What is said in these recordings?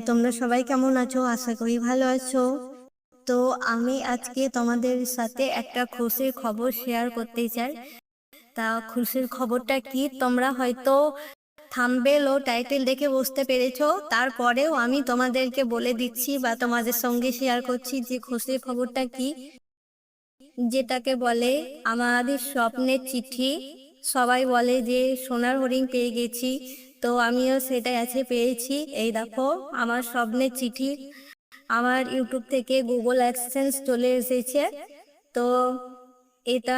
তোমরা সবাই কেমন আছো? আশা করি ভালো আছো। তো আমি আজকে তোমাদের সাথে একটা খুশির খবর শেয়ার করতে চাই। তা খুশির খবরটা কি তোমরা হয়তো থাম্বনেল ও টাইটেল দেখে বুঝতে পেরেছো। তারপরেও আমি তোমাদেরকে বলে দিচ্ছি বা তোমাদের সঙ্গে শেয়ার করছি যে খুশির খবরটা কি, যেটাকে বলে আমাদের স্বপ্নের চিঠি। সবাই বলে যে সোনার হরিণ পেয়ে গেছি, তো আমিও সেটাই আছে পেয়েছি। এই দেখো আমার স্বপ্নের চিঠি আমার ইউটিউব থেকে গুগল অ্যাডসেন্স চলে এসেছে। তো এটা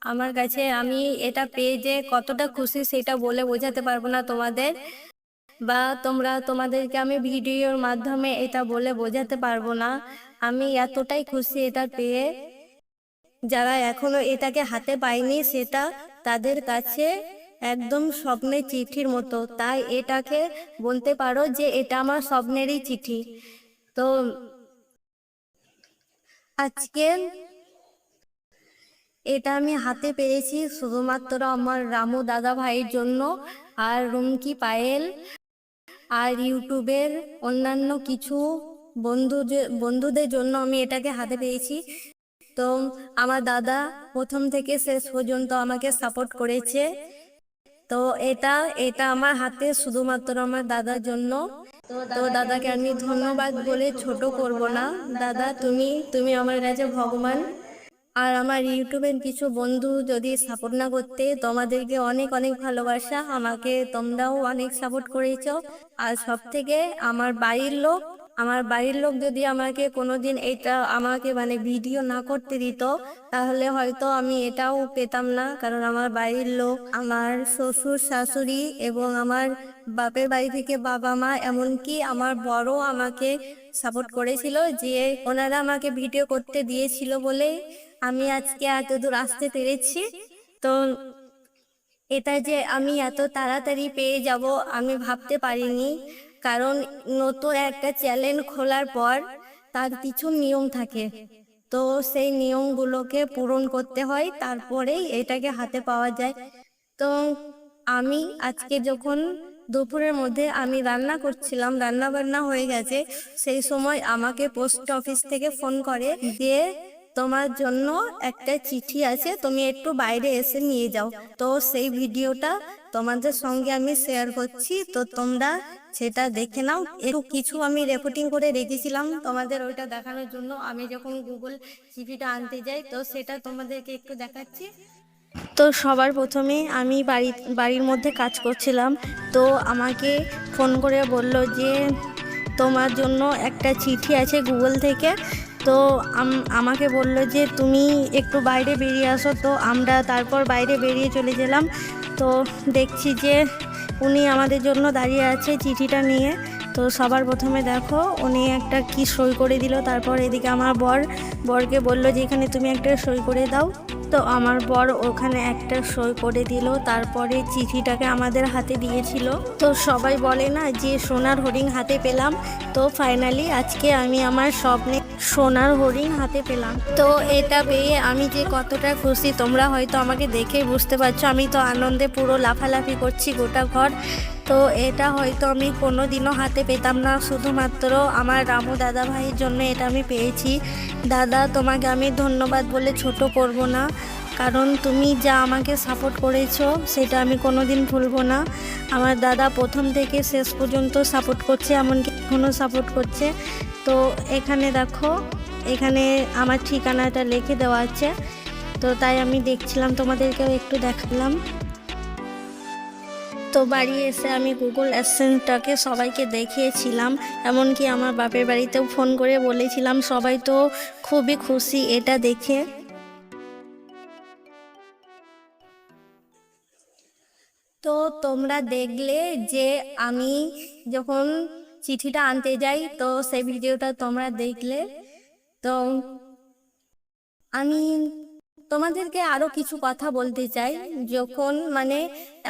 আমার কাছে, আমি এটা পেয়ে যে কতটা খুশি সেটা বলে বোঝাতে পারবো না তোমাদের, বা তোমাদেরকে আমি ভিডিওর মাধ্যমে এটা বলে বোঝাতে পারবো না। আমি এতটাই খুশি এটা পেয়ে, যারা এখনো এটাকে হাতে পায়নি সেটা তাদের কাছে একদম স্বপ্নের চিঠির মতো। তাই এটাকে বলতে পারো যে এটা আমার স্বপ্নেরই চিঠি। তো আজকে এটা আমি হাতে পেয়েছি শুধুমাত্র আমার রামু দাদা ভাইয়ের জন্য, আর রুমকি পায়েল, আর ইউটিউবের অন্যান্য কিছু বন্ধুদের জন্য আমি এটাকে হাতে পেয়েছি। তো আমার দাদা প্রথম থেকে শেষ পর্যন্ত আমাকে সাপোর্ট করেছে। তো এটা এটা আমার হাতে শুধুমাত্র আমার দাদার জন্য। তো দাদাকে আমি ধন্যবাদ বলে ছোট করব না। দাদা তুমি তুমি আমার কাছে ভগবান। আর আমার ইউটিউবের কিছু বন্ধু যদি সাপোর্ট না করতে, তোমাদেরকে অনেক অনেক ভালোবাসা, আমাকে তোমরাও অনেক সাপোর্ট করেছো। আর সব থেকে আমার বাড়ির লোক যদি আমাকে কোনোদিন এটা আমাকে মানে ভিডিও না করতে দিত, তাহলে হয়তো আমি এটাও পেতাম না। কারণ আমার বাড়ির লোক, আমার শ্বশুর শাশুড়ি এবং আমার বাপের বাড়ি থেকে বাবা মা, এমনকি আমার বড় আমাকে সাপোর্ট করেছিল, যে ওনারা আমাকে ভিডিও করতে দিয়েছিল বলে আমি আজকে এত দূর আসতে পেরেছি। তো এটা যে আমি এত তাড়াতাড়ি পেয়ে যাব আমি ভাবতে পারিনি। কারণ নতুন একটা চ্যানেল খোলার পর তার কিছু নিয়ম থাকে, তো সেই নিয়মগুলোকে পূরণ করতে হয়, তারপরেই এটাকে হাতে পাওয়া যায়। তো আমি আজকে যখন দুপুরের মধ্যে আমি রান্না করছিলাম, রান্না বান্না হয়ে গেছে, সেই সময় আমাকে পোস্ট অফিস থেকে ফোন করে দিয়ে, তোমার জন্য একটা চিঠি আছে, তুমি একটু বাইরে এসে নিয়ে যাও। তো সেই ভিডিওটা তোমাদের সঙ্গে আমি শেয়ার করছি, তো তোমরা সেটা দেখে নাও। একটু কিছু আমি রেকর্ডিং করে রেখেছিলাম তোমাদের ওইটা দেখানোর জন্য। আমি যখন গুগল চিঠিটা আনতে যাই, তো সেটা তোমাদেরকে একটু দেখাচ্ছি। তো সবার প্রথমে আমি বাড়ির মধ্যে কাজ করছিলাম, তো আমাকে ফোন করে বলল যে তোমার জন্য একটা চিঠি আছে গুগল থেকে। তো আমাকে বলল যে তুমি একটু বাইরে বেরিয়ে আসো। তো আমরা তারপর বাইরে বেরিয়ে চলে গেলাম। তো দেখছি যে উনি আমাদের জন্য দাঁড়িয়ে আছে চিঠিটা নিয়ে। তো সবার প্রথমে দেখো উনি একটা কি সই করে দিল। তারপর এদিকে আমার বরকে বলল যে এখানে তুমি একটা সই করে দাও। তো আমার বর ওখানে একটা সই করে দিল, তারপরে চিঠিটাকে আমাদের হাতে দিয়েছিল। তো সবাই বলে না যে সোনার হরিণ হাতে পেলাম, তো ফাইনালি আজকে আমি আমার স্বপ্নে সোনার হরিণ হাতে পেলাম। তো এটা পেয়ে আমি যে কতটা খুশি তোমরা হয়তো আমাকে দেখেই বুঝতে পারছো। আমি তো আনন্দে পুরো লাফালাফি করছি গোটা ঘর। তো এটা হয়তো আমি কোনো দিনও হাতে পেতাম না, শুধুমাত্র আমার রামু দাদা ভাইয়ের জন্য এটা আমি পেয়েছি। দাদা তোমাকে আমি ধন্যবাদ বলে ছোট করব না, কারণ তুমি যা আমাকে সাপোর্ট করেছো সেটা আমি কোনো দিন ভুলবো না। আমার দাদা প্রথম থেকে শেষ পর্যন্ত সাপোর্ট করছে, এমনকি এখনও সাপোর্ট করছে। তো এখানে দেখো, এখানে আমার ঠিকানাটা লিখে দেওয়া আছে। তো তাই আমি দেখছিলাম, তোমাদেরকেও একটু দেখালাম। তো বাড়ি এসে আমি গুগল অ্যাসিস্ট্যান্টটাকে সবাইকে দেখিয়েছিলাম, এমনকি আমার বাপের বাড়িতেও ফোন করে বলেছিলাম। সবাই তো খুবই খুশি এটা দেখে। তো তোমরা দেখলে যে আমি যখন চিঠিটা আনতে যাই, তো সেই ভিডিওটা তোমরা দেখলে। তো আমি তোমাদেরকে আরো কিছু কথা বলতে চাই। যখন মানে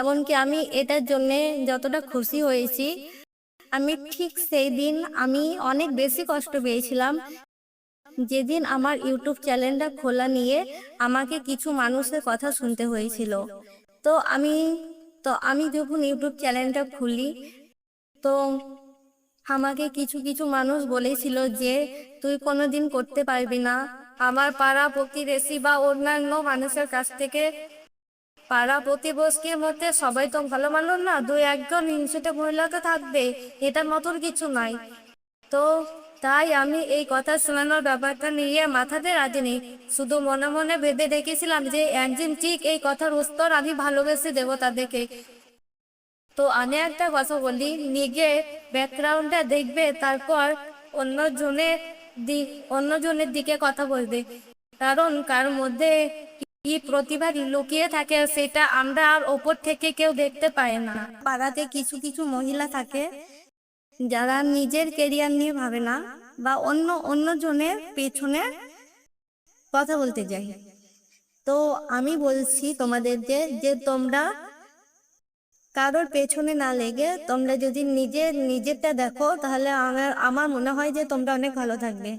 এমনকি আমি এটার জন্যে যতটা খুশি হয়েছি, আমি ঠিক সেই দিন আমি অনেক বেশি কষ্ট পেয়েছিলাম, যেদিন আমার ইউটিউব চ্যানেলটা খোলা নিয়ে আমাকে কিছু মানুষের কথা শুনতে হয়েছিল। তো আমি তো আমি যখন ইউটিউব চ্যানেলটা খুলি, তো আমাকে কিছু কিছু মানুষ বলেছিল যে তুই কোনোদিন করতে পারবি না। আমার পাড়া প্রতিবেশী বা অন্যান্য মানুষের কাছ থেকে, পাড়া প্রতিবেশীর মধ্যে সবাই তো ভালো মানুষ না, দুই একজন হিংসুটে মহিলা তো থাকবে, এটার মতন কিছু নাই। তো তাই আমি এই কথা শোনানোর ব্যাপারটা নিয়ে মাথাতে রাখিনি, শুধু মনে মনে ভেবে রেখেছিলাম যে একদিন ঠিক এই কথার উত্তর আমি ভালোবেসে দেবো তাদেরকে। তো আমি একটা কথা বলি, নিজের ব্যাকগ্রাউন্ডটা দেখবে, তারপর অন্যজনের দিকে কথা বলবে। কারণ কার মধ্যে কি প্রতিভা লুকিয়ে থাকে সেটা আমরা আর ওপর থেকে কেউ দেখতে পায় না। পাড়াতে কিছু কিছু মহিলা থাকে যারা নিজের কেরিয়ার নিয়ে ভাবে না, বা অন্যজনের পেছনে কথা বলতে যায়। তো আমি বলছি তোমাদেরকে যে তোমরা কারোর পেছনে না লেগে তোমরা যদি নিজেরটা দেখো, তাহলে আমার মনে হয় যে তোমরা অনেক ভালো থাকবে।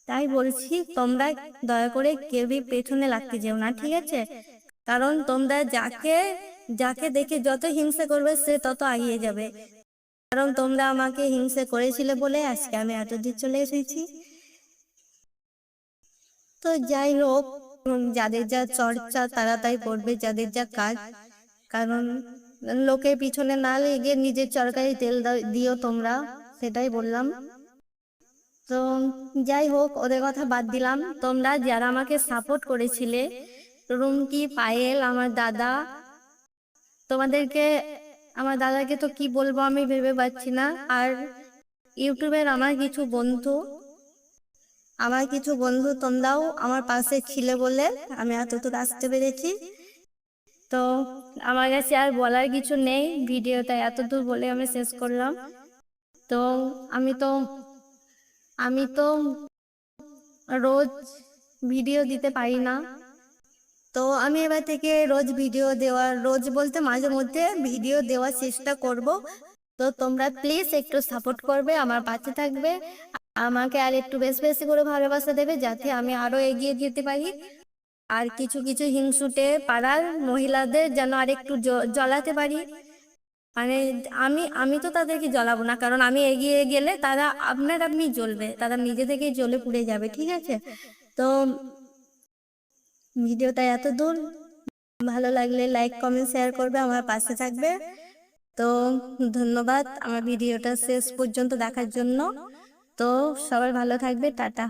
তাই বলছি তোমরা দয়া করে কেউই পেছনে লাগতে যেও না, ঠিক আছে? কারণ তোমরা যাকে যাকে দেখে যত হিংসা করবে সে তত এগিয়ে যাবে। কারণ তোমরা আমাকে হিংসা করেছিলে বলে আজকে আমি এতদূর চলে এসেছি। তো যাই হোক, যাদের যা চর্চা তারা তাই করবে, যাদের যা কাজ। কারণ লোকের পিছনে না লেগে নিজের চরকায় তেল দিও তোমরা, সেটাই বললাম। তো যাই হোক, ওদের কথা বাদ দিলাম। তোমরা যারা আমাকে সাপোর্ট করেছিলে, রুমকি, পায়েল, আমার দাদা, তোমাদেরকে, আমার দাদাকে তো কি বলবো আমি ভেবে পাচ্ছি না। আর ইউটিউবের আমার কিছু বন্ধু তোমরাও আমার পাশে ছিলে বলে আমি এতদূর আসতে পেরেছি। তো আমার কাছে আর বলার কিছু নেই, ভিডিওটা এতদূর বলে আমি শেষ করলাম। তো আমি তো আমি তো রোজ ভিডিও দিতে পারি না, তো আমি এবার থেকে রোজ বলতে মাঝে মধ্যে ভিডিও দেওয়ার চেষ্টা করব। তো তোমরা প্লিজ একটু সাপোর্ট করবে, আমার পাশে থাকবে, আমাকে আর একটু বেশি বেশি করে ভালোবাসা দেবে, যাতে আমি আরো এগিয়ে যেতে পারি। আর কিছু কিছু হিংসুটে পাড়ার মহিলাদের যেন আর একটু জ্বলাতে পারি। মানে আমি তো তাদেরকে জ্বলাবো না, কারণ আমি এগিয়ে গেলে তারা আপনি জ্বলবে, তারা নিজে থেকেই জ্বলে পুড়ে যাবে, ঠিক আছে? তো ভিডিওটা এত দূর, ভালো লাগলে লাইক কমেন্ট শেয়ার করবে, আমার পাশে থাকবে। তো ধন্যবাদ আমার ভিডিওটা শেষ পর্যন্ত দেখার জন্য। তো সবাই ভালো থাকবে, টাটা।